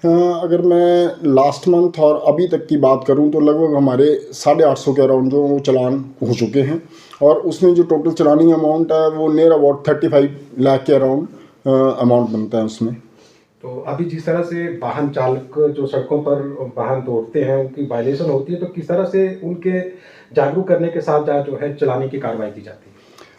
अगर मैं last month और अभी तक की बात करूं तो लगभग हमारे 850 के अराउंड जो वो चालान हो चुके हैं, और उसमें जो टोटल चलानी अमाउंट है वो नियर अबाउट 35 लाख के अराउंड अमाउंट बनता है उसमें। तो अभी जिस तरह से वाहन चालक जो सड़कों पर वाहन दौड़ते हैं उनकी वायलेशन होती है, तो किस तरह से उनके जागरूक करने के साथ जो है चलाने की कार्रवाई की जाती है?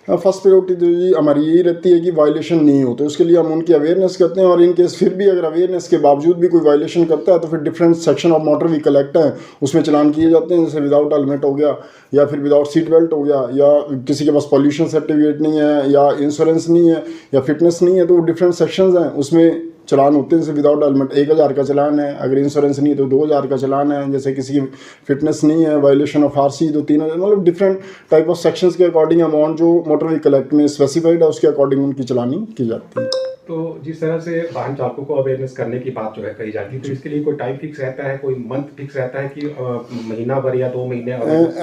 फर्स्ट प्रायोरिटी तो जी हमारी यही रहती है कि वायलेशन नहीं हो, तो उसके लिए हम उनकी अवेयरनेस करते हैं, और इन केस फिर भी अगर अवेयरनेस के बावजूद भी कोई वायलेशन करता है तो फिर different section of motor vehicle act है, उसमें चलान किए जाते हैं। जैसे विदाउट हेलमेट हो गया, या फिर विदाउट सीट बेल्ट हो गया, या किसी के पास पॉल्यूशन सर्टिफिकेट नहीं है, या इंश्योरेंस नहीं है, या फिटनेस नहीं है, तो वो डिफरेंट सेक्शंस हैं, उसमें चलान होते हैं। जैसे विदाउट हेलमेट 1000 का चलान है, अगर इंश्योरेंस नहीं है तो 2000 का चलान है, जैसे किसी की फिटनेस नहीं है, वायलेशन ऑफ आरसी तो 3000, मतलब डिफरेंट टाइप ऑफ सेक्शंस के अकॉर्डिंग अमाउंट जो मोटर व्हीकल एक्ट में स्पेसिफाइड है उसके अकॉर्डिंग उनकी चलानी की जाती है। तो जिस तरह से वाहन चालकों को अवेयरनेस करने की बात जो है कही जाती है, तो इसके लिए कोई टाइम फिक्स रहता है, कोई मंथ फिक्स रहता है कि महीना भर या 2 महीने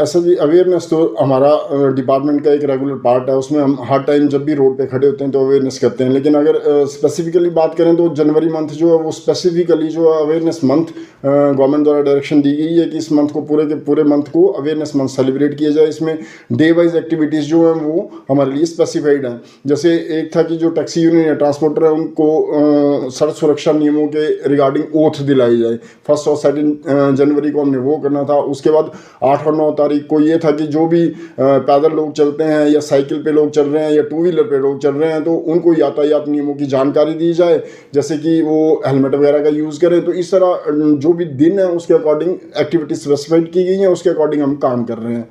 ऐसा जी अवेयरनेस तो हमारा डिपार्टमेंट का एक रेगुलर पार्ट है, उसमें हम हर टाइम जब भी रोड पे खड़े होते हैं तो अवेयरनेस करते हैं। लेकिन अगर स्पेसिफिकली बात करें तो जनवरी मंथ जो है वो स्पेसिफिकली जो अवेयरनेस मंथ गवर्नमेंट द्वारा डायरेक्शन दी गई है कि इस मंथ को पूरे के पूरे मंथ को अवेयरनेस मंथ सेलिब्रेट किया जाए। इसमें डे वाइज एक्टिविटीज़ जो हैं वो हमारे लिए स्पेसिफाइड हैं। जैसे एक था कि जो टैक्सी यूनियन या ट्रांसपोर्टर है उनको सड़क सुरक्षा नियमों के रिगार्डिंग ओथ दिलाई जाए। 1 और 2 जनवरी को हमने वो करना था। उसके बाद 8 और 9 तारीख को ये था कि जो भी पैदल लोग चलते हैं या साइकिल पे लोग चल रहे हैं या टू व्हीलर पे लोग चल रहे हैं तो उनको यातायात नियमों की जानकारी दी जाए, जैसे कि वो हेलमेट वगैरह का यूज़ करें। तो इस तरह जो भी दिन है उसके अकॉर्डिंग एक्टिविटी स्पेसिफाइड की गई हैं, उसके अकॉर्डिंग हम काम कर रहे हैं।